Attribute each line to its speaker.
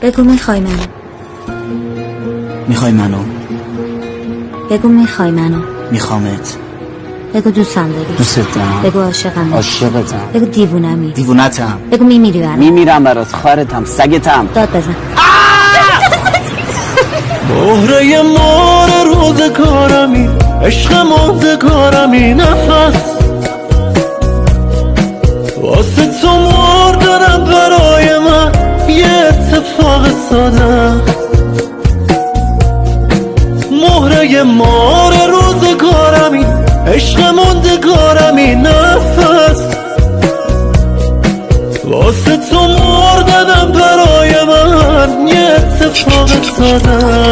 Speaker 1: بگو میخوای منو.
Speaker 2: میخوای منو؟
Speaker 1: بگو میخوای منو.
Speaker 2: میخوامت.
Speaker 1: بگو دوستم داری.
Speaker 2: دوست دارم.
Speaker 1: بگو عاشقم.
Speaker 2: عاشقتم.
Speaker 1: بگو دیوونمی.
Speaker 2: دیوونتم.
Speaker 1: بگو میمیری برام.
Speaker 2: میمیرم برات، خارتم، سگتم.
Speaker 1: داد بزن.
Speaker 3: مهره مار روزگارمی، عشق ماندگارمی، نفس واسه تو مردنم برای من یه اتفاق ساده. مهره مار روزگارمی، عشق ماندگارمی، نفس واسه تو مردنم برای من یه اتفاق ساده.